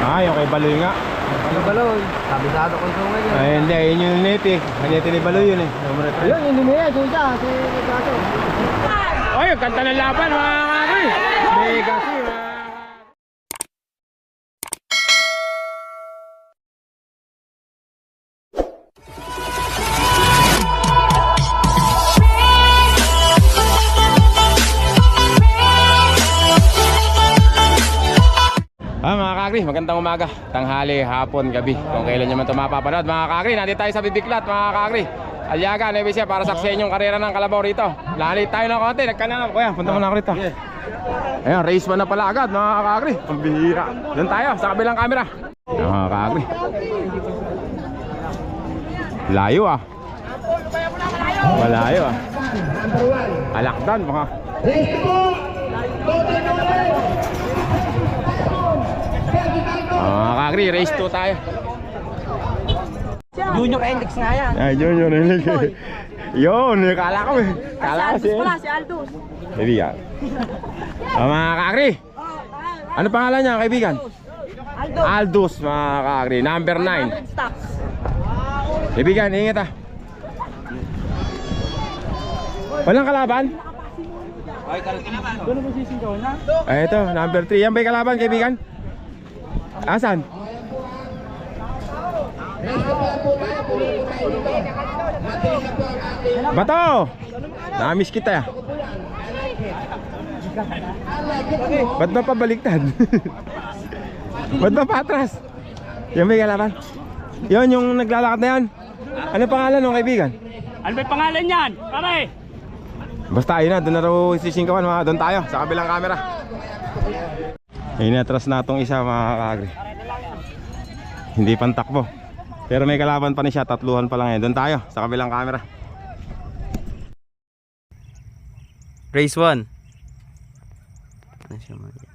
Ah, yung kay Baloy nga. Ano Baloy? Kabisado ko yung sungan yan. Ay, hindi, yun yung neti. Neti ni Baloy yun eh. Ayun, yung Lumea, suya, si Gato. Oy, ang kanta ng laban mga kakri. Mega si mga. Mga kakri, magandang umaga, tanghali, hapon, gabi. Kung kailan nyo man ito mapapanood mga kakri, nandito tayo sa Bibiklat mga kakri. Aliaga, Nevesia, para saksiyan yung karera ng Kalabaw rito. Lalit tayo ng konti, nagkanang. Kuya, punta mo na ako rito. Ayan, race 1 na pala agad mga kakri. Ang bihira. Doon tayo, sa kabilang camera. Mga kakri. Layo ah. Malayo ah. Alakdan mga. Mga kakri, race 2 tayo. Junior Hendrix nga yan. Ay, Junior Hendrix. Yun, kala ko eh. Kala ko si Aldous. Kaibigan. Mga kakri. Ano pangalan niya, kaibigan? Aldous, mga kakri. Number 9. Kaibigan, ingat ah. Walang kalaban? Ay, kalaban. Doon mo sisigaw na? Ay, ito, number 3. Yan ba'y kalaban, kaibigan? Asan? Bato! Namiss kita ya. Ba't ba pabaliktad? Ba't ba patras? Yan ba'y kalaban? Yun yung naglalakad na yan. Ano pangalan ng kaibigan? Ano ba pangalan yan? Pare! Basta ayun na, doon na raw sisingkawan mga. Doon tayo, sa kabilang camera. Ayun, atras na itong isa mga kakagri. Hindi pang takbo. Pero may kalaban pa ni siya, tatluhan pa lang yan. Doon tayo, sa kabilang camera. Race 1. Ano siya mga?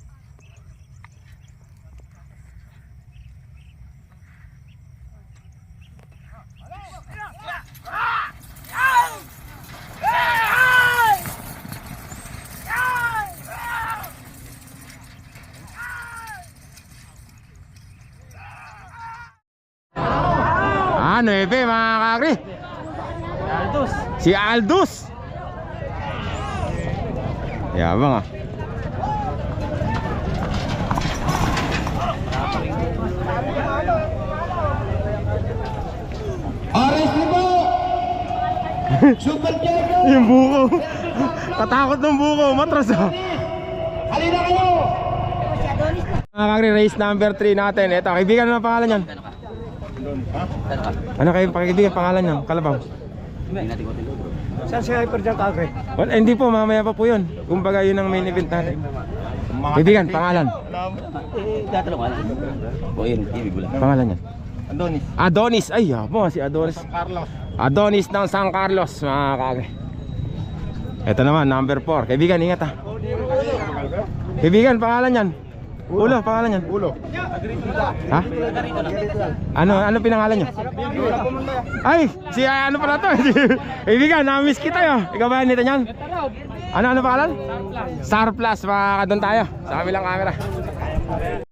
Ah, 9 mga kakri. Aldous. Si Aldous. Yabang ah. Aris mo! Super Diego! Yung buko. Katakot ng buko, matras ah. Halina kayo! Mga kakri, race number 3 natin. Ito, kaibigan, ano ang pangalan yan? Ano kayo pakikaibigan pangalan niyo? Kalabaw? Saan si Hyper dyan kagre? Well, hindi po, mamaya pa po yun. Kumbaga yun ang main event natin. Kaibigan, pangalan? Tatanong ka lang. O yun, ibig mo lang. Pangalan niya? Adonis. Adonis. Ay, mo si Adonis. Carlos. Adonis ng San Carlos, mga kage. Ito naman, number 4. Kaibigan, ingat ah. Kaibigan, pangalan yan? Ulo, pangalan yan? Ulo. Ha? Ano pinangalan niyo? Ay, si ano pala to? Kaibigan, na-miss kita yo. Ikaw ba nito niyan? Ano pangalan? Surplus, mga doon tayo sa kabilang camera.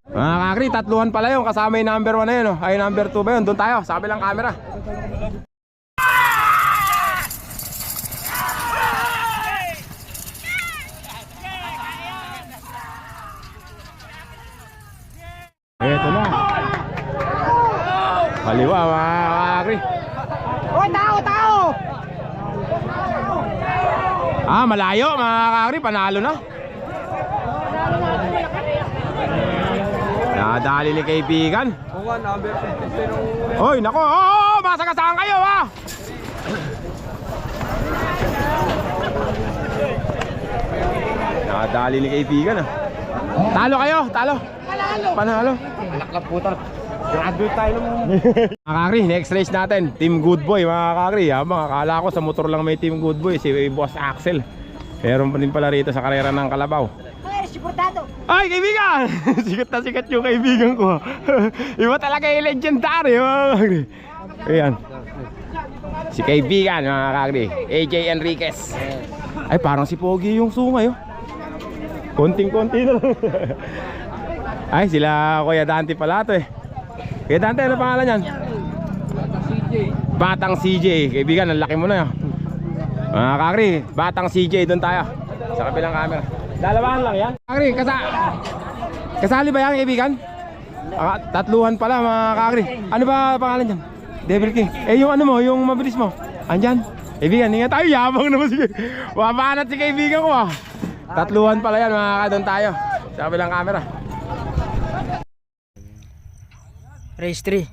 Mga kakri, tatluhan pala yun. Kasama yung number 1 na yun. Ay, number 2 ba yun? Doon tayo sa kabilang camera. Eto na. Kaliwa mga kakri. Hoy, tao! Ah, malayo mga kakri. Panalo na. Nadali ni kaibigan. Oo, number 50. Hoy, nako. Oh, masagasaan kayo ah. Nadali ni kaibigan ah. Talo kayo, talo. Panalo. Alaklap puta. Graduate tayo naman. Mga kakri, next race natin, Team Good Boy mga kakri. Mga akala ko sa motor lang may Team Good Boy, si Boss Axel. Meron pa din pala rito sa karera ng Kalabaw. Ay, kaibigan! Sikat na sikat yung kaibigan ko. Iba talaga yung legendary mga kakri. Ayan. Si kaibigan mga kakri, AJ Enriquez. Ay, parang si Pogi yung sungay oh. Konting-konti na lang. Ay, sila Kuya Dante pala to eh. Kuya Dante, ano pangalan yan? Batang CJ. Kaibigan, ang laki mo na yun. Mga kakri, Batang CJ, doon tayo. Sa kabilang camera. Dalawahan lang yan. Kakri, kasali ba yan kaibigan? Tatluhan pala mga kakri. Ano ba pangalan dyan? Devil King. Eh yung ano mo, yung mabilis mo. Andyan. Kaibigan, ingat tayo. Yabang naman sige. Mapanat si kaibigan ko ah. Tatluhan pala yan mga kakri. Doon tayo. Sa kabilang camera. Race 3.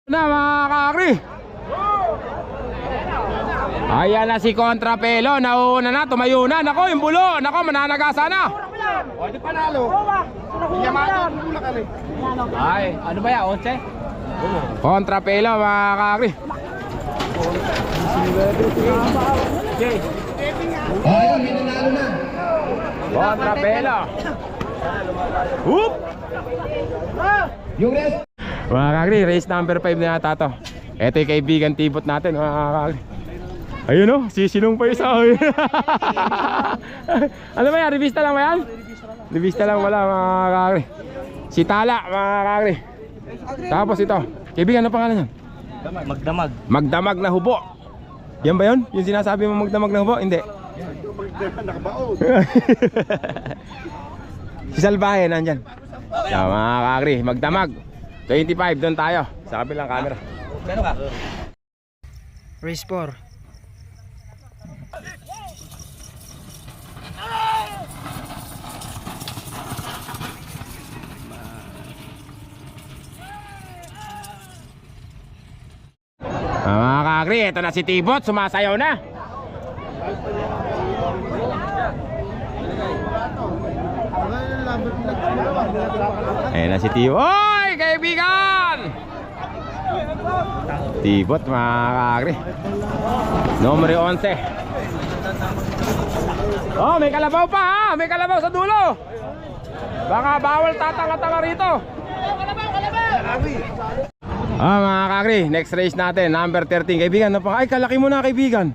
Na mga kakri. Ayan na si Contrapelo. Nauna na, tumayo na. Nako, yung bulo. Nako, mananagasa na. O, di panalo. Yamato, bula ka rin. Ay, ano ba yan? 11? Contrapelo mga kakri. Ayun, minanalo na. Contrapelo. Whoop! Yung rest. Mga kakri, race number 5 na yata to. Ito yung kaibigan tibot natin mga kakri. Ayun o, sisinong pa isa. Ano ba yan? Revista lang ba yan? Revista lang wala mga kakri. Si Tala mga kakri. Tapos ito, kaibigan ano pangalan yan? Magdamag. Magdamag na hubo. Yan ba yun? Yung sinasabi mo magdamag na hubo? Hindi. Si Salbahe nandyan. Mga kakri, magdamag 25, doon tayo sa kabilang camera. Gano'n ka? Race 4. Mga kakri, ito na si Tibot, sumasayaw na. Ayan na si Tibot. Oy, kaibigan! Tibot, mga kakri. Numero 11. Oh, may kalabaw pa ha. May kalabaw sa dulo. Baka bawal tatanga-tanga rito. Mga kakri, next race natin, number 13. Kaibigan, ay kalaki mo na kaibigan.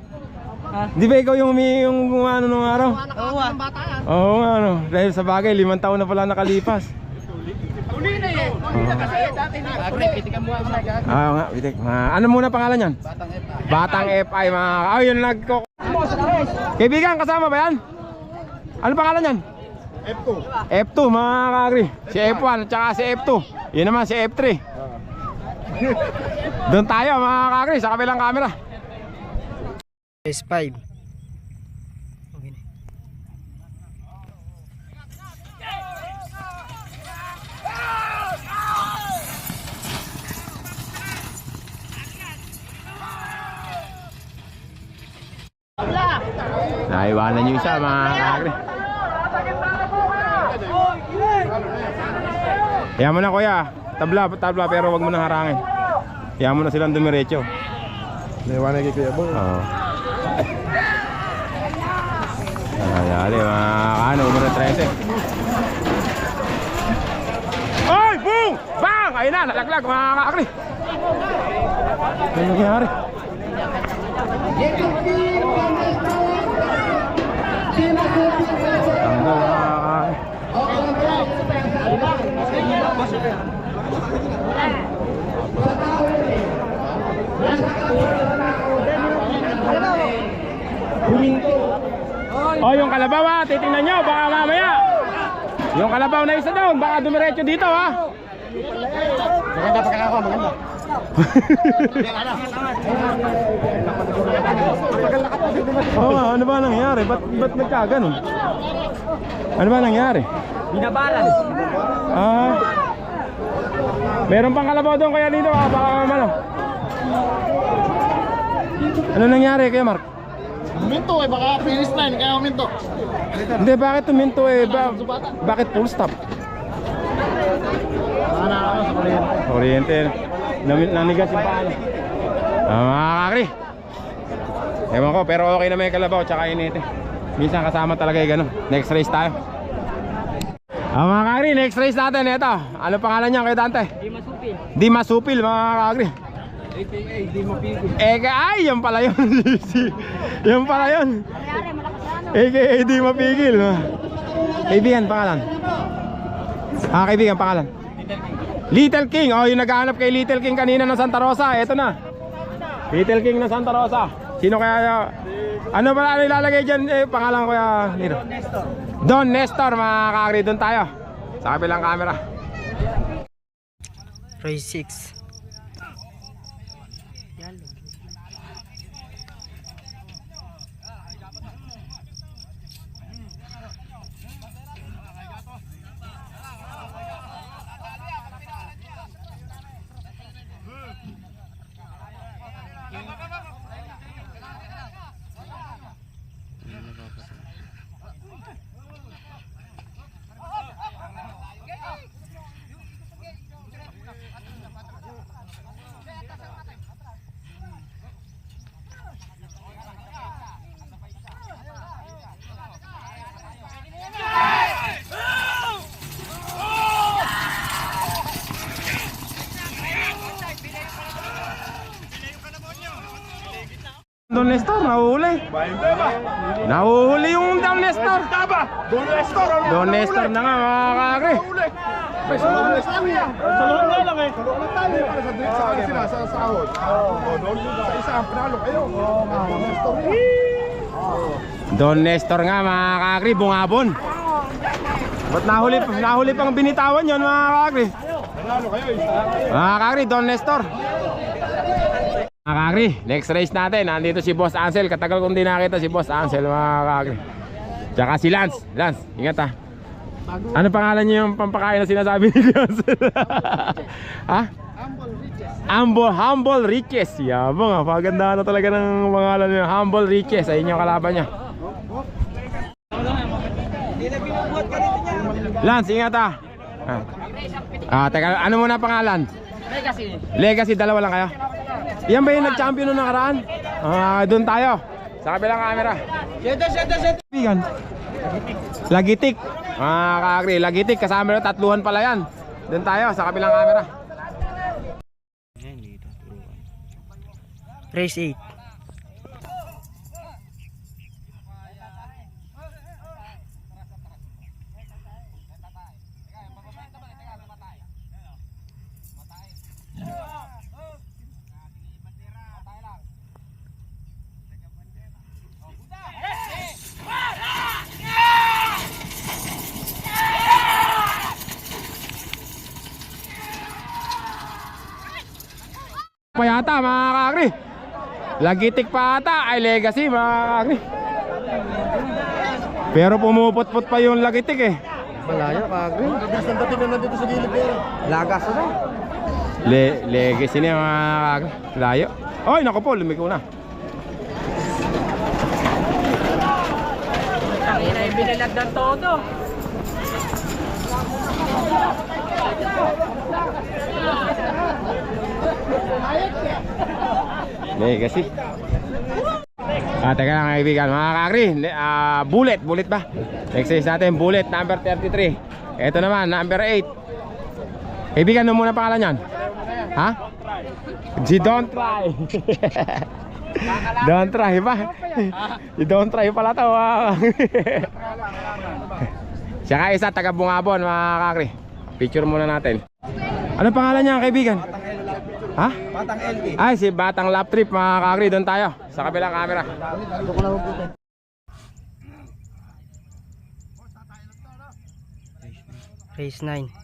Di ba ikaw yung ano nung araw? Oo nga ano, dahil sa bagay 5 taon na pala nakalipas. Uli na eh. Uli na kasi dati na. Agre, pitikan mo ako na agad. Nga, bitik. Ano muna pangalan yan? Batang FI mga. Yun nagko. Kaibigan, kasama ba yan? Ano pangalan yan? F2. F2 mga kakri. Si F1 at saka si F2. Yun naman si F3. Doon tayo mga kakri sa kabilang camera. Race 5. Naiwanan nyo isa mga kakri. Kaya mo na kuya. Tabla pero wag mo na harangin. Kaya mo na silang dumiretso. Naiwanan kay Kuya Bong. Oo. Dali mga numero 13. Ay! Boom! Bang! Ayun na, nalaglag mga kakri. Ano nangyari? Tanggal oh, yung kalabaw ha, titingnan nyo, baka mamaya. Yung kalabaw na isa doon, baka dumiretso dito ha. Maganda pagkakako, maganda. Ano ba nangyari? Ba't nagkaganon? Ano ba nangyari? Binabalance. Meron pang kalabaw doon kaya dito baka ano. Ano nangyari kaya Mark? Minto eh, baka finish line, kaya minto. Hindi, bakit tuminto eh? Bakit full stop? Nakakano sa kuryente. Kuryente. Nanigas yung paano. Mga kakri. Ewan ko, pero okay na may kalabaw tsaka inete. Minsan kasama talaga yung gano'n. Next race tayo. Mga kakri, next race natin. Ito, ano pangalan niya kay Dante? Di Masupil mga kakri. APA, di mapigil. Ay, yan pala yun. Yan pala yun. AKA di mapigil. Kaibigan, pangalan? Kaibigan, pangalan? Little King. Oh, yung naghahanap kay Little King kanina ng Santa Rosa. Ito na. Little King ng Santa Rosa. Sino kaya? Ano ba ano ilalagay dyan? Pangalan ko ya. Don Nestor, mga kakri. Doon tayo. Sa kabilang camera. Race 6. Don Nestor, nahuhuli. Nahuhuli yung Don Nestor. Don Nestor! Don Nestor na nga mga kakri. Sa loob na lang eh. Sa loob na tayo. Sa kanila sila, sa sahod. Doon sa isa, ang panalo kayo. Don Nestor. Don Nestor nga mga kakri, bungabon. Ba't nahuli pang binitawan yon mga kakri? Panalo kayo, isa. Mga kakri, Don Nestor. Mga kakri, next race natin. Nandito si Boss Ansel. Katagal kong di nakita si Boss Ansel mga kakri. Tsaka si Lance. Lance, ingat ha. Ano pangalan niyo yung pampakain na sinasabi ni Ansel? Ha? Humble Riches. Yabang ha, paganda na talaga ng pangalan niya. Humble Riches, ayun yung kalaban niya. Lance, ingat ha. Teka, ano muna pangalan? Legacy, dalawa lang kayo? Yan ba yung nag-champion nung nakaraan? Doon tayo. Sa kabilang camera. Bigan. Lagitik. Kakri, Lagitik. Kasama na tatluhan pala yan. Doon tayo sa kabilang camera. Race 8. Pa yata mga kakri. Lagitik pa ata ay Legacy mga kakri. Pero pumupot-pot pa yung Lagitik eh. Malayo, kagri. Bisan dating na nandito sa gilid pero. Lagas na. Legacy niya mga kakri. Layo. Oy, naku po, lumiko na. Tangina, ibinalag ng todo. Legacy. Teka lang kaibigan, mga kakri. Bullet ba? Next race natin, Bullet number 33. Ito naman, number 8. Kaibigan, ano muna pangalan yan? Ha? Si Don't Try. Don't Try ba? Si Don't Try pala to. Saka isa, taga Bungabon mga kakri. Picture muna natin. Ano pangalan niya kaibigan? Ha? Batang LT. Ay, si Batang Lap Trip mga kakri. Doon tayo, sa kabilang camera. Race 9.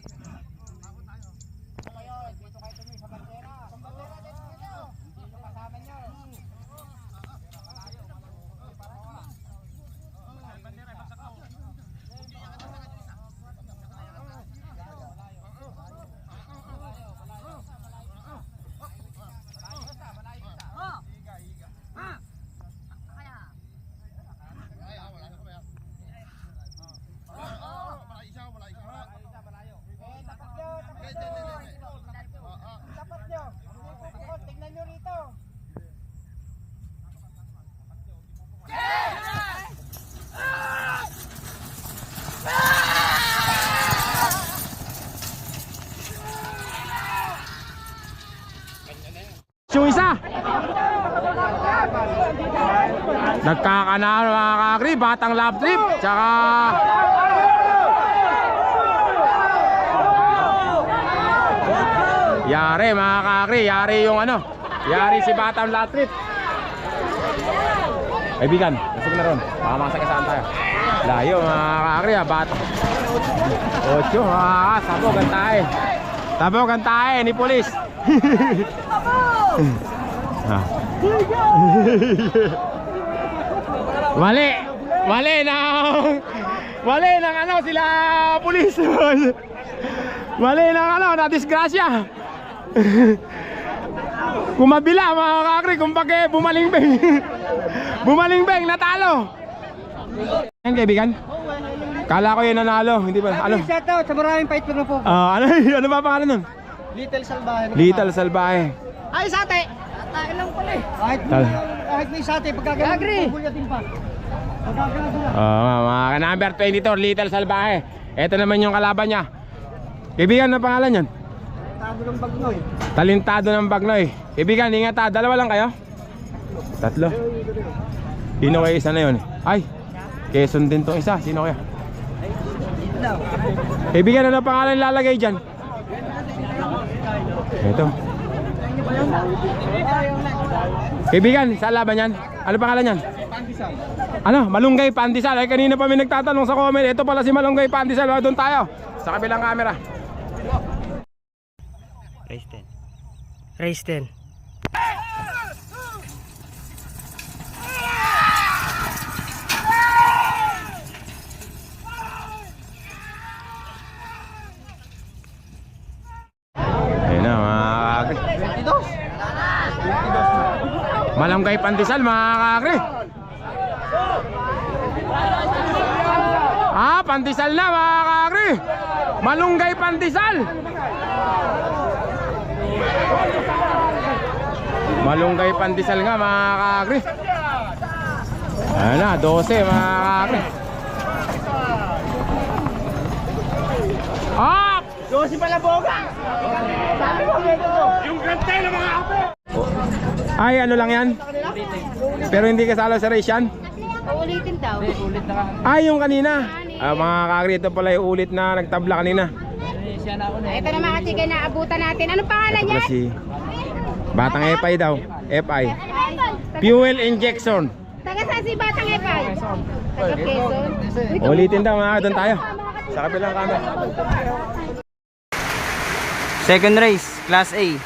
Nagkakanalo mga kakri, batang love trip. Tsaka yari mga kakri, yari yung ano, yari si batang love trip. Kaibigan, nasig na ron. Baka makasakasaan tayo. Layo mga kakri, batang 8 mga sabogan tayo. Sabogan tayo ni polis. Mali ng ano sila pulis. Mali ng ano na disgrasya. Kumabila mga kakri, kumpake bumalingbeng. Bumalingbeng natalo. Yan kaibigan. Kala ko yun nanalo, hindi ba? Ano? Shout out sa maraming fight na po. Ano ba pangalan nun? Little Salbahe. Little Salbahe. Ay, sate! Tayo lang pala eh. Kahit may sate, pagkagaling, bubulyatin pa. Mga number 22, Little Salbahe. Ito naman yung kalaban niya. Kaibigan, ano pangalan yan? Tado ng Bagnoy. Talintado ng Bagnoy. Kaibigan, ingat ha. Dalawa lang kayo? Tatlo. Sino kayo isa na yun? Ay, Quezon din tong isa. Sino kaya? Kaibigan, ano pangalan lalagay dyan? Ito. Kaibigan, sa laban yan? Ano pangalan yan? Pandesal. Ano? Malunggay Pandesal. Ay, kanina pa may nagtatanong sa comment. Ito pala si Malunggay Pandesal. Doon tayo. Sa kabilang camera. Race 10. Race 10. Ayun na mga kakri. 22. Malunggay Pandesal mga kakri. Pandesal na mga kakri. Malunggay Pandesal. Malunggay Pandesal nga mga kakri. Ayan na, 12 mga kakri. Up! 12 pala boga! Yung gante ng mga apo! Ay, ano lang yan? Pero hindi kasalo sa race yan? Uulitin daw. Ay, yung kanina. Mga kakri, ito pala yung ulit na nagtabla kanina. Ito na mga chika na abutan natin. Anong pangalan Ito niya? pala si Batang FI daw. FI. Fuel injection. Taga saan si Batang Epay? Taga Quezon. Ulitin daw mga, doon tayo. Sa kabilang camera. Second race, Class A.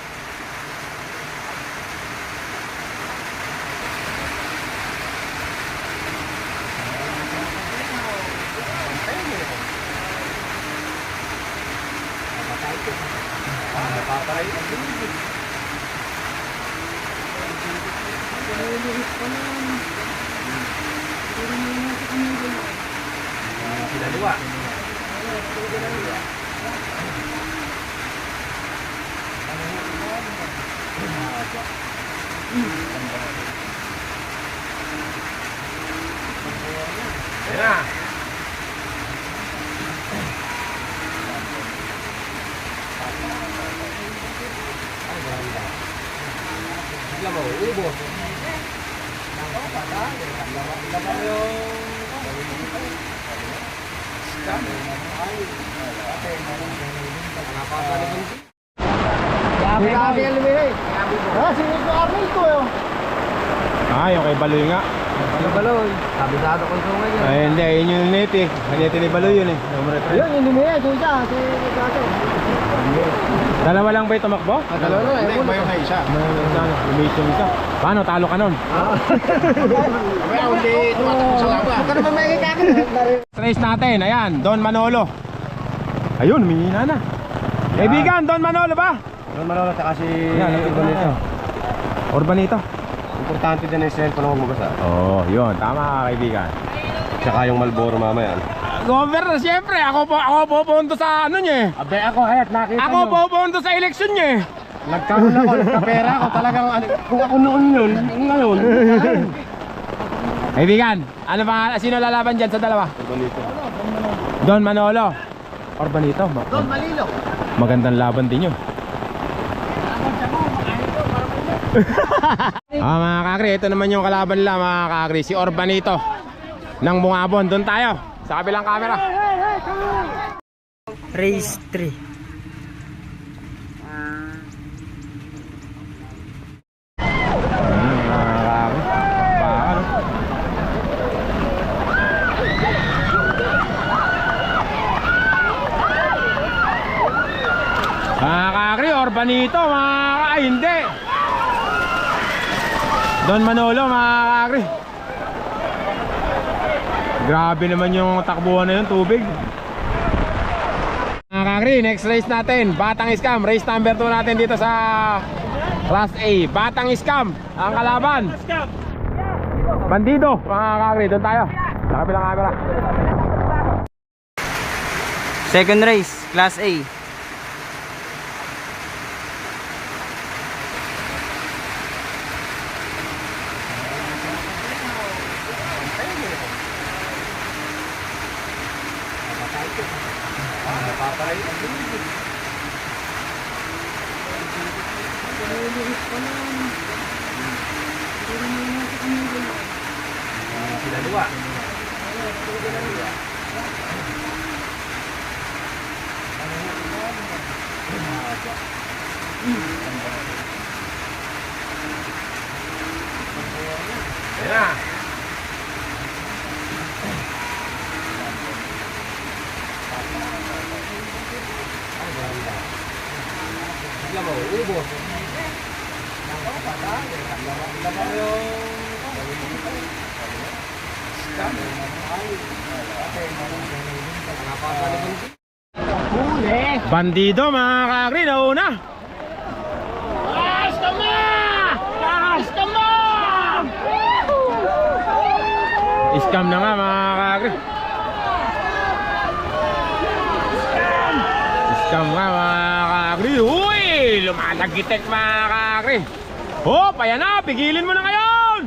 Ayan na. Yung kay Baloy nga. Baloy, kabisado ko yung sungan niya. Ay, hindi, yun yung net eh. Net ni Baloy yun eh. Yun, hindi mo yan, yung isa, si Gato. Dalawa lang ba yung tumakbo? Dalawa lang, Hindi, may may isa. Lumission isa. Paano? Talo ka nun? Kaya hindi tumatakbo sa laban. Huwag ka naman may kikakin. Race natin, ayan, Don Manolo. Ayun, humihina na. Kaibigan, Don Manolo ba? Doon Manolo, saka si Ayan, Urbanito. Urbanito. Importante din yung cellphone huwag magasa. Oh, yun, tama kaibigan. Tsaka yung Malboro mamaya. Governor, siyempre, ako pupunto sa ano niya eh. Abay ako, hayat nakita Ako pupunto sa eleksyon niya eh. Nagkaroon ako, nagkapera ako talagang kung ako noon yun, ngayon. Kaibigan, ano ba, sino lalaban dyan sa dalawa? Urbanito. Don Manolo. Urbanito. Don Malilo. Magandang laban din yun. Mga kakri, ito naman yung kalaban nila mga kakri. Si Orbanito ng Bungabon. Doon tayo sa kabilang camera. Race 3. Mga kakri, Orbanito, ay hindi. Don Manolo, mga kakri. Grabe naman yung takbuhan na yun, tubig. Mga kakri, next race natin, Batang Scam. Race number 2 natin dito sa Class A. Batang Scam, ang kalaban. Bandido, mga kakri, doon tayo sa kabilang camera. Second race, Class A. Bandido, mga kakri, nauna. Scam na nga, mga kakri. Scam nga, mga kakri. Uy, lumalagitek, mga kakri. Hop, ayan na, pigilin mo na ngayon.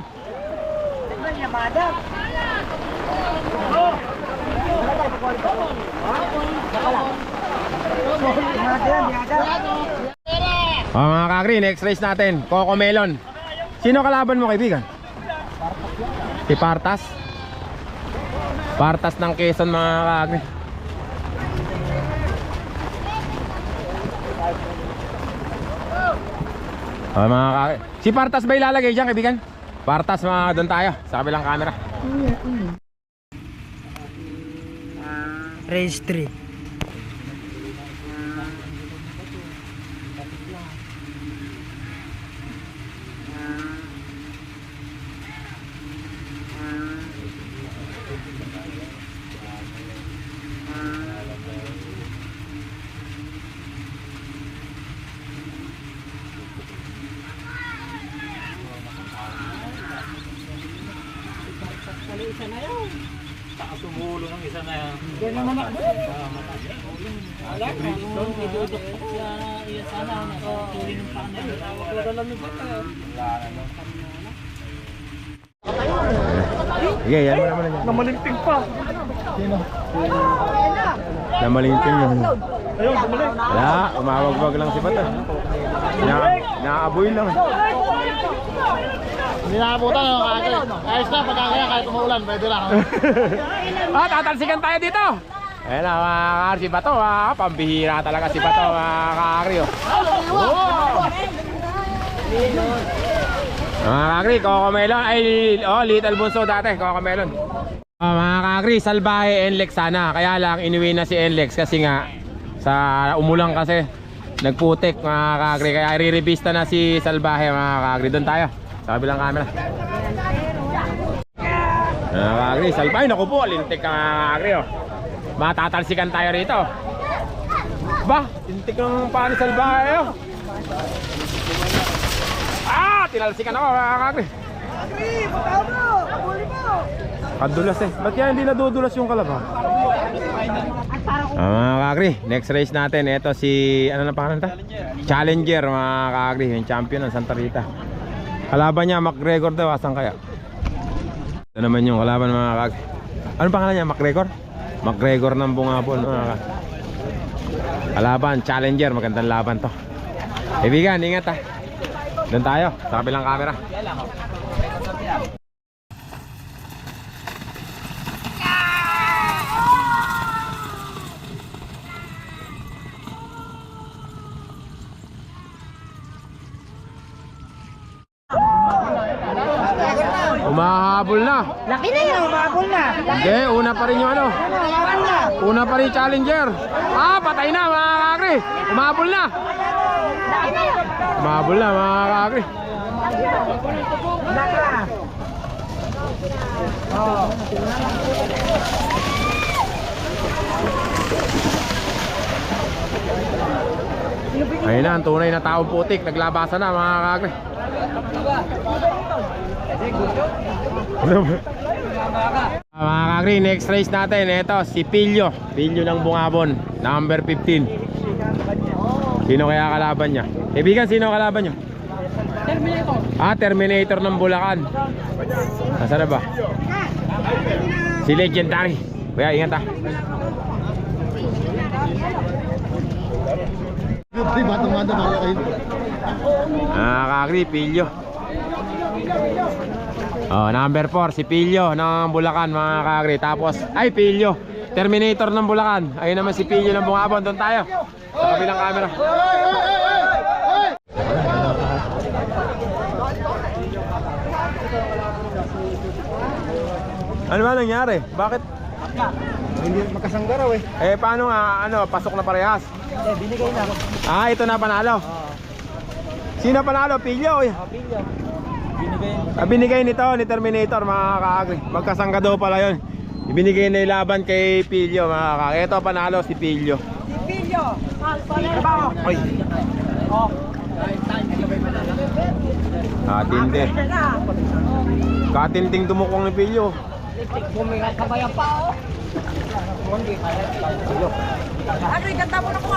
Mga kakri, next race natin, Coco Melon. Sino kalaban mo, kaibigan? Si Partas. Partas ng Quezon, mga kakri. Mga kakri, si Partas ba ilalagay dyan, kaibigan? Partas, mga doon tayo sa kabilang camera. Race 3. Sige, yan mo naman yan. Namalinting pa. Namalinting yun. Ayun, bumalik. Wala, umawag-wag lang si Bata. Nakaaboy lang. Hindi nakabutan yung kakay. Ayos na, pagkakaya kahit umuulan, pwede lang. Tatalsikan tayo dito. Ayan na, mga kakri, si Bato. Pambihira talaga si Bato, mga kakri. Mga kakri, Coco Melon. Ay, Little Bunso dati, Coco Melon. Mga kakri, Salbahe, Enlex sana. Kaya lang, inuwi na si Enlex kasi nga sa umulang kasi nagputik, mga kakri. Kaya i-revista na si Salbahe, mga kakri. Doon tayo sa kabilang camera. Mga kakri, Salbahe. Naku po, lintik ka, mga kakri. Matatalsikan tayo rito. Ba, lintik ng paano Salbahe. Tinalsikan ako, mga kakri. Kadulas eh. Ba't yan hindi nadudulas yung kalabaw? Mga kakri, next race natin. Ito si, ano na pangalan ta? Challenger, mga kakri. Yung champion ng Santa Rita. Kalaban niya, McGregor daw. Asan kaya? Ito naman yung kalaban, mga kakri. Ano pangalan niya? McGregor? McGregor ng Bungabon, mga kakri. Kalaban, Challenger. Magandang laban to. Kaibigan, ingat ha. Doon tayo, sa kabilang camera. Umahabol na. Laki na yun. Umabol na. Hindi, una pa rin yung ano. Umabol na. Una pa rin yung challenger. Ah, patay na mga kakri. Umahabol na. Umahabol na mga kakri. Ayun na, ang tunay na taong putik. Naglabasan na mga kakri. Mga kakri, next race natin. Ito, si Pilyo. Pilyo ng Bungabon, number 15. Sino kaya kalaban niya? Kaibigan, sino kalaban niya? Terminator. Ah, Terminator ng Bulacan. Nasaan na ba? Si Legendary. Kuya, ingat ah. Kakri, Pilyo. Oh, number 4, si Pilyo ng Bulacan mga kakri. Tapos, ay Pilyo, Terminator ng Bulacan. Ayun naman si Pilyo ng Bungabon. Doon tayo, sa kabilang camera. Ano ba nangyari? Bakit? Hindi makasangga raw eh. Eh, paano nga, ano, pasok na parehas? Binigay na. Ah, ito na panalo. Sino panalo? Pilyo eh. Pilyo. Binigay nito ni Terminator mga kakagri. Magkasangga daw pala yun. Ibinigay na yung laban kay Pilyo mga kakagri. Ito panalo si Pilyo. Si Pilyo. Trabaho. Ay. Katindi. Katinding dumukong ni Pilyo. Kabayan pa oh. Ano yung ganda mo na ko?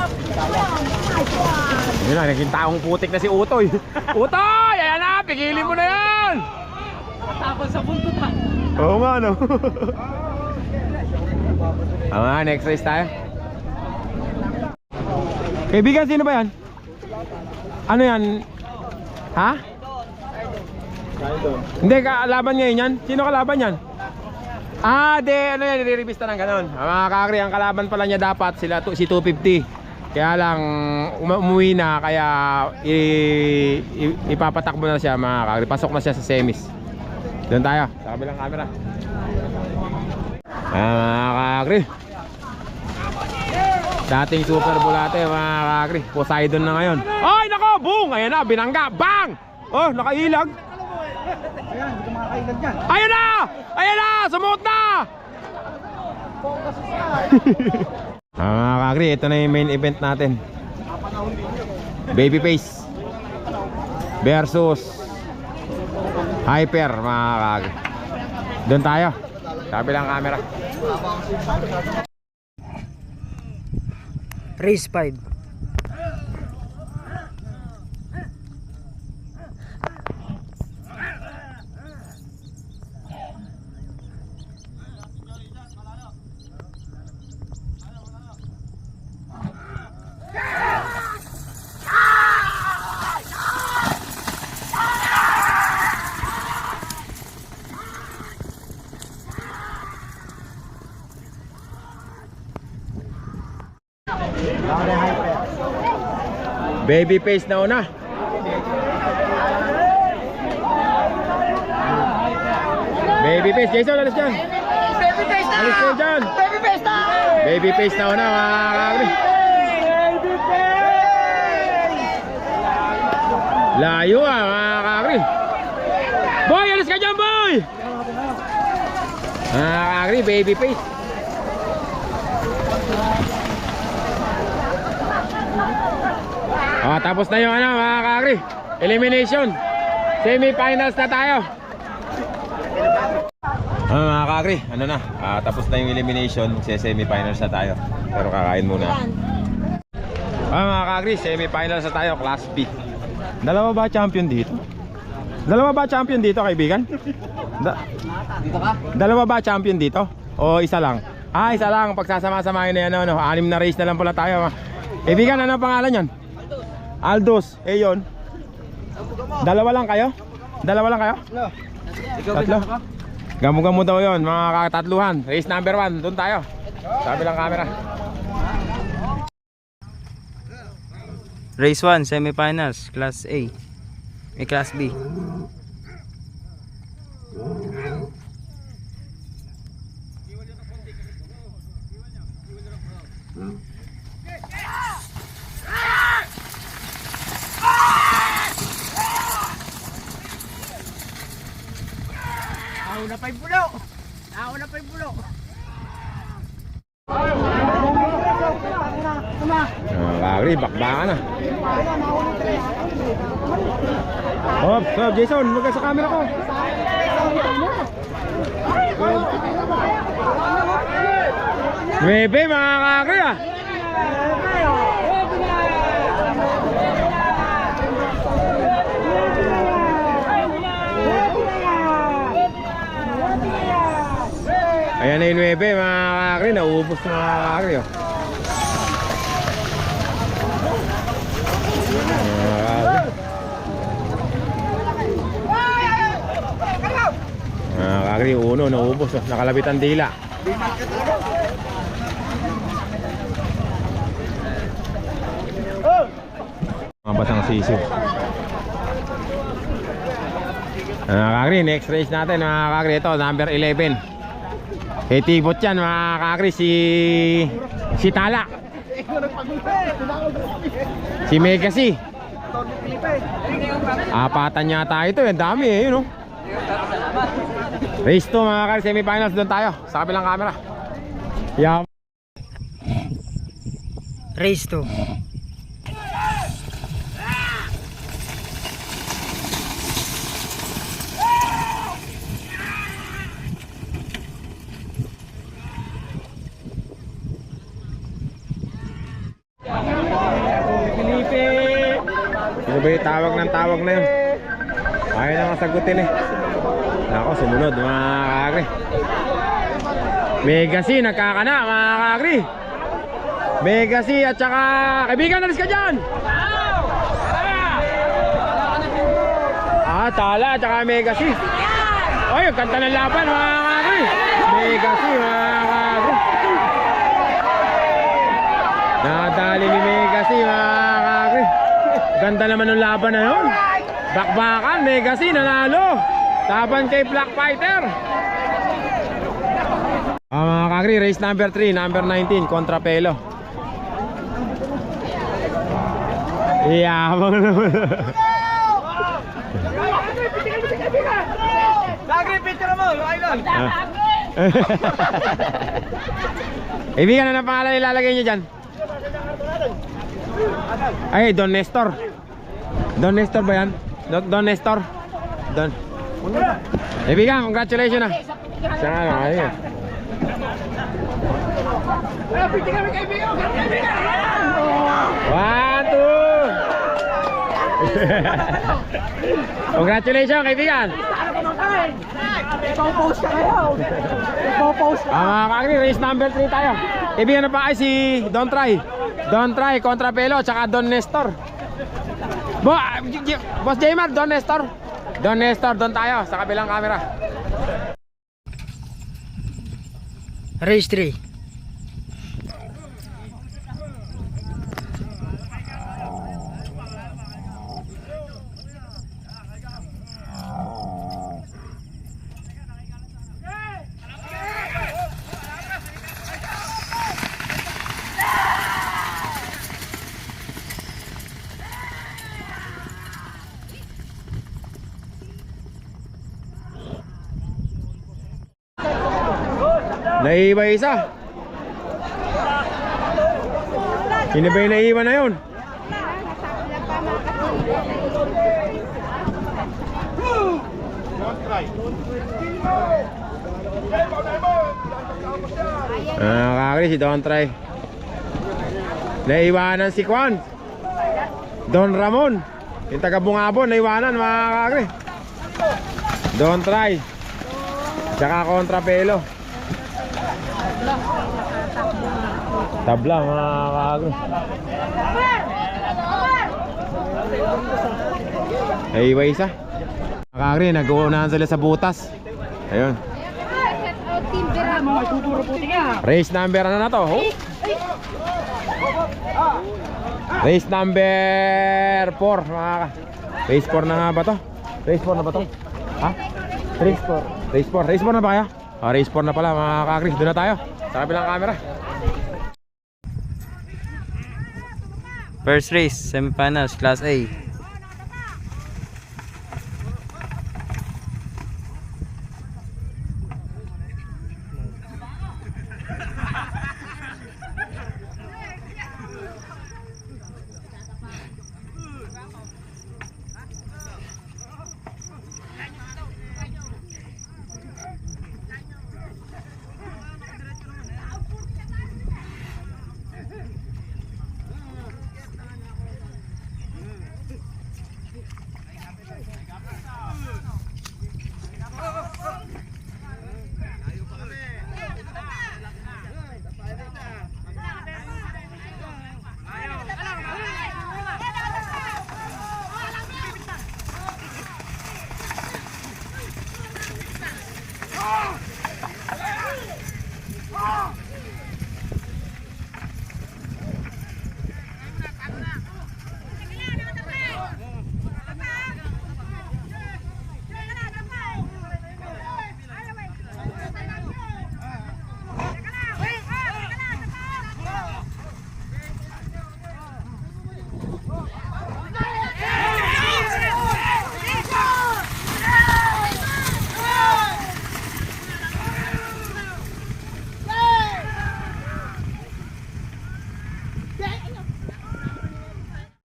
Yun na, naging taong putik na si Utoy. Utoy! Ayan na! Pigilin mo na yan! Tapos sa buntot ha. Oo nga no. Next race tayo. Kaibigan, sino ba yan? Ano yan? Ha? Hindi, kalaban ngayon yan? Sino kalaban yan? Ah, ano yan, nire-revista ng ganon. Mga kakri, ang kalaban pala niya dapat sila si 250. Kaya lang umuwi na, kaya ipapatakbo na siya mga kakri. Pasok na siya sa semis. Doon tayo, sa kabilang camera. Mga kakri, dating super bulate mga kakri. Poseidon na ngayon. Ay nako, boom! Ayan na, binangga, bang! Oh, nakailag. Ayan, hindi ko makakailan dyan. Ayun na! Ayun na! Sumuot na! Mga kakri, ito na yung main event natin. Babyface versus Hyper mga kakri. Doon tayo, sabi lang camera. Race 5. Babyface na una. Babyface, Jason, alis dyan. Babyface na! Alis kayo dyan. Babyface na! Babyface na una mga kakri. Layo ah mga kakri. Boy, alis ka dyan boy. Mga kakri, babyface. Tapos na yung ano mga kakri, elimination. Semi-finals na tayo. Mga kakri, ano na, tapos na yung elimination. Semi-finals na tayo. Pero kakain muna. Mga kakri, semi-finals na tayo, class B. Dalawa ba champion dito? Dalawa ba champion dito kaibigan? Dito ka? Dalawa ba champion dito? O isa lang? Ah, isa lang. Pagsasama-samahin na yan, ano, 6 na race na lang pala tayo. Kaibigan, ano pangalan yan? Aldos. Eh yun. Dalawa lang kayo? Dalawa lang kayo? Tatlo? Gamo-gamo daw yun, mga katatluhan. Race number 1, doon tayo. Sabi lang camera. Race 1, semifinals, Class A. May Class B. Kagri, bakbakan na. Ops, so Jason, huwag ka sa camera ko. Nuebe, mga kagri ah. Ayan na yung 9 mga kagri, nauubos na mga kagri oh. Mga kagri, uno, nauubos oh. Nakalabit ang dila. Mga batang sisiw. Mga kagri, next race natin mga kagri, ito number 11. Tibot yan mga kagri, si Tala, si Megasi. Apatan yata ito, ang dami eh, yun oh. Race 2 mga kagri, semifinals, doon tayo sa kabilang camera. Yeah. Race 2. Sino ba yung tawag na yun? Ayaw na kasagutin eh. Ako, sumunod mga kagri. Megasi, nagkakana mga kagri. Megasi at saka kaibigan, alis ka dyan! Tala at saka Megasi. Oy, yung kanta ng laban mga kagri. Megasi mga kagri. Nadali ni Megasi mga kagri. Ganda naman ng laban na yun. Bakbakan, Megasi nanalo. Taban kay Black Fighter. Mga kagri, race number 3, number 19, Contrapelo. Iyabang naman. Kagri, picture mo, idol. Ibigan na ng pangalan ilalagay niyo dyan. Ay, Don Nestor. Don Nestor ba yan? Don Nestor. Don. Ibigan, congratulations na. Siya nga lang, ayun. One, two. Congratulations, kaibigan. Ipo-post ka kayo. Ipo-post ka. Mga kagri, race number 3 tayo. Kaibigan na pa ay si Don Try, Contrapelo, tsaka Don Nestor. Boss Jaymar, Don Nestor, doon tayo sa kabilang camera. Race 3. Naiiba isa. Sino ba yung naiiba na yun? Kakagri, si Don Try. Naiiwanan si Kwan, Don Ramon, yung taga Bungabon. Naiiwanan mga kakagri. Don Try tsaka Contrapelo. Tabla mga kakagri. Iwa isa. Kakagri, nag-uunahan sila sa butas. Ayun. Race number ano na to? Oh? Race number 4 mga ka. Race 4 na nga ba to? Race 4 na ba to? Ha? Race 4. Race 4. Race 4 na ba kaya? Race 4 na pala mga kakagri. Doon na tayo. Sa kabilang camera. First race, semifinals, Class A.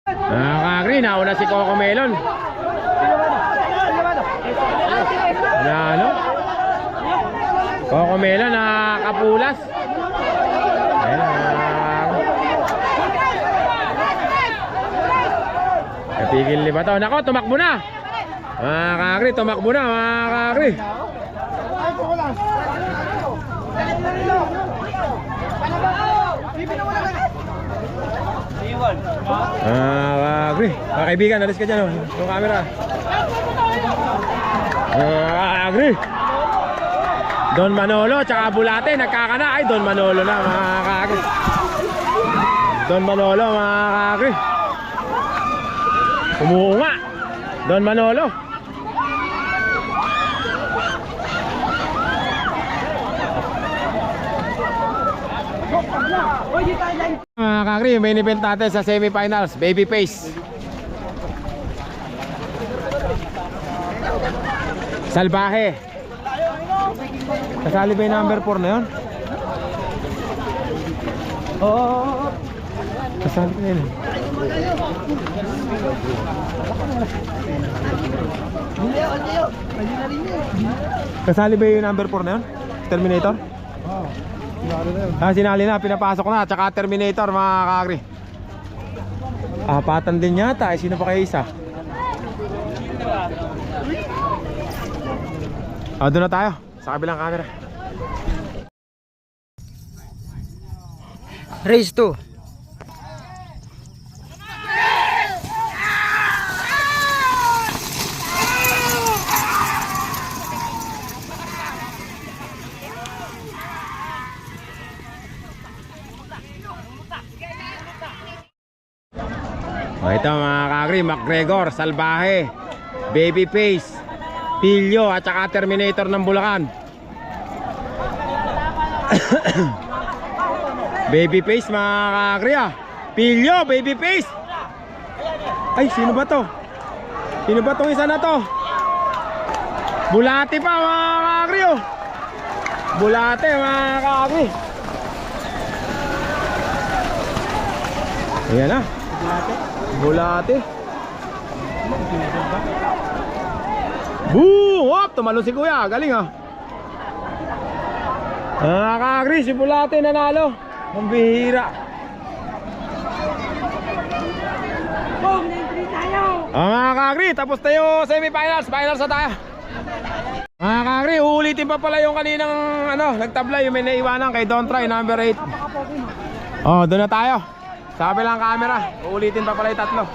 Kakagri, nauna si Coco Melon. Ano? Coco Melon nakakapulas. Ayan napigil ni Bato. Nako, tumakbo na. Mga kakagri, tumakbo na mga kakagri. Kakagri, mga kaibigan, alis ka dyan oh. Yung camera. Kakagri, Don Manolo tsaka Bulate nagkakana. Ay, Don Manolo na mga kakagri. Don Manolo mga kakagri. Umuunga Don Manolo. Mga kakri, main event natin sa semifinals, Babyface Salbahe. Kasali ba yung number 4 na yun? Oo. Kasali ba yun? Kasali ba yung number 4 na yun? Terminator? Sinali na, pinapasok na. Tsaka Terminator mga kakagri. Apatan din yata. Sino pa kayo isa? Doon na tayo sa kabilang camera. Race 2. Ito mga kakagri, McGregor, Salbahe, Babyface, Pilyo at saka Terminator ng Bulacan. Babyface mga kakagri Pilyo, Babyface. Ay, sino ba to? Sino ba tong isa na to? Bulate pa mga kakagri Bulate mga kakagri. Ayan na Bulate. Boom! Hop! Tumalo si kuya. Galing kakagri, si Bulate nanalo. Ang bihira. Mga kakagri, tapos tayo semifinals. Finals na tayo. Mga kakagri, uulitin pa pala yung kaninang nagtabla, yung may naiwanan kay Don't Try number 8. Doon na tayo sa kabilang camera. Uulitin pa pala yung tatlo.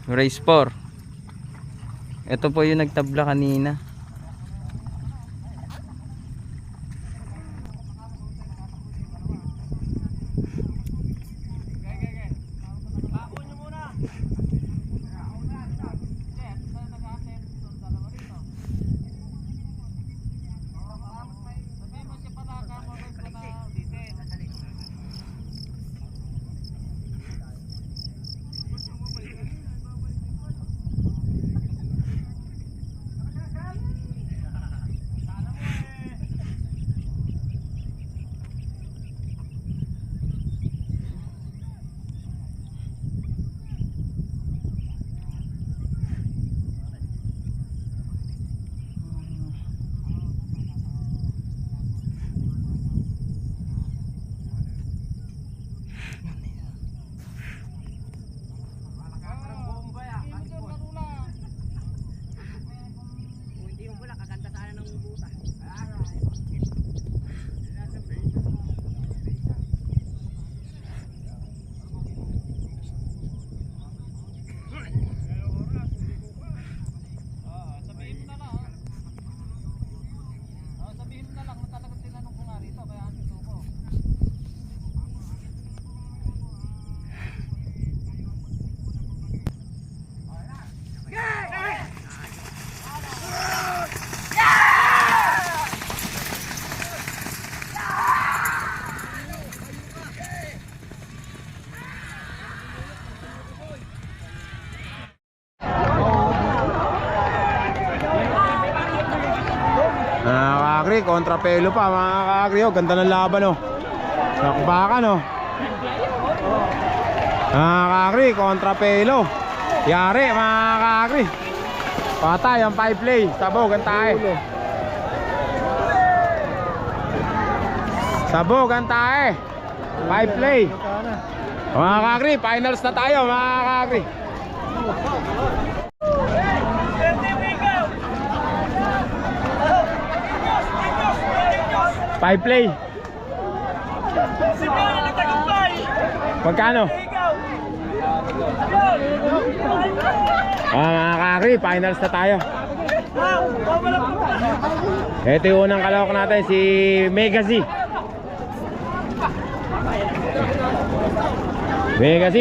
Race 4. Ito po yung nagtabla kanina. Kakri, kontra Pelo pa mga kakri. Oh, ganda ng laban oh. Nakbakan oh. Kakri, kontra Pelo. Yari mga kakri. Patay ang 5 play. Sabog ang tae. Sabog ang tae. 5 play. Mga kakri, finals na tayo mga kakri. Five play. Magkano? Mga kakri, finals na tayo. Ito yung unang kalawak natin, si Mega Z. Mega Z.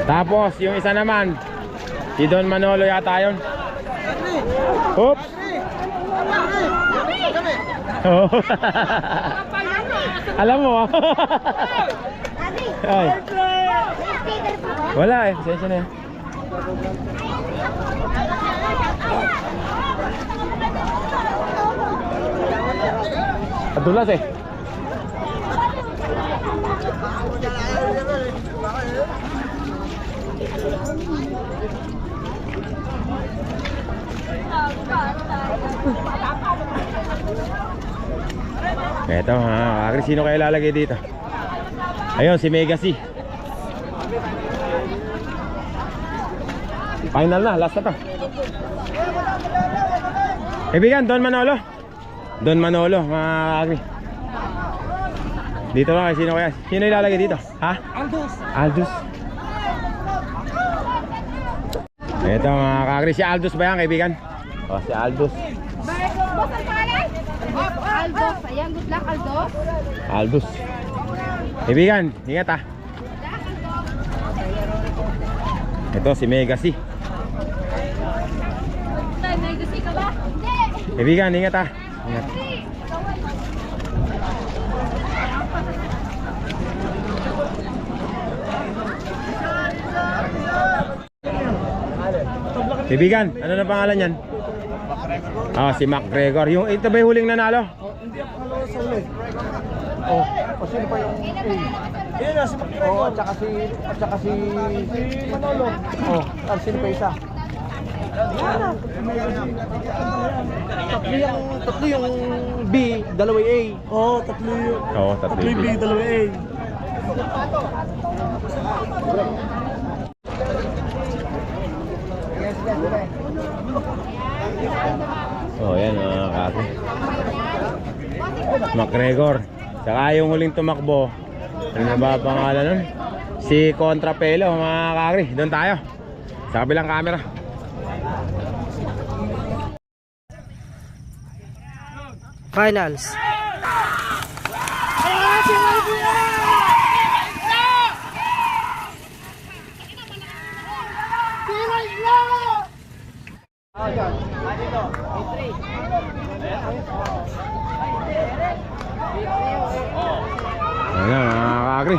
Tapos yung isa naman, si Don Manolo yata yun. Oops. Oh. Alam mo ah. Ay. Wala eh, sensya na yan. Adulas eh. Eto ha, kakri, sino kayo lalagay dito? Ayun, si Mega C. Final na, last na to. Kaibigan, Don Manolo. Don Manolo, mga kakri. Dito lang, sino kaya? Sino ilalagay dito? Ha? Aldous. Aldous. Eto mga kakri, si Aldous ba yan kaibigan? O, si Aldous. Boss, ang pangalan? Aldos. Ayan, good luck, Aldos. Aldous. Kaibigan, ingat ah. Ito si Mega C. Mega C ka ba? Hindi. Kaibigan, ingat ah. Ingat. Kaibigan, ano na pangalan yan? Ah, si McGregor. Yung ito ba yung huling nanalo? Hindi ako nalo sa uli. Oh, sino pa yung A? Yan na si McGregor. Oh, at saka si Manolo. Oh, at sino pa isa? Tatlo yung B, dalawa A. Oh, tatlo yung. Oo, tatlo yung B, dalawa A. Oh, yan mga kaki. McGregor. Saka yung huling tumakbo, ano na ba pangalan nun? si Contrapelo mga kakri. Doon tayo sa kabilang camera. Finals. Ayan mga kakri.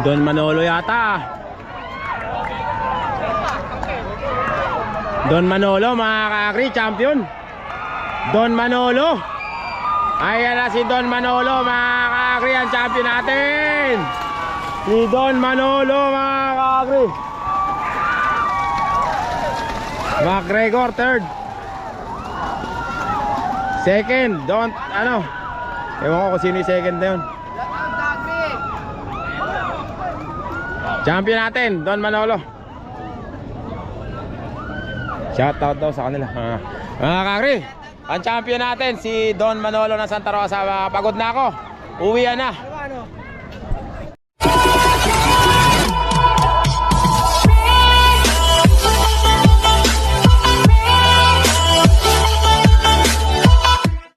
Don Manolo yata. Don Manolo mga kakri, champion. Don Manolo. Ayan na si Don Manolo mga kakri, ang champion natin. Si Don Manolo mga kakri. McGregor third. Second, ewan ko kung sino yung second na yun. Champion natin, Don Manolo. Shoutout daw sa kanila. Mga kakri, ang champion natin si Don Manolo ng Santa Rosa. Pagod na ako, uwian na.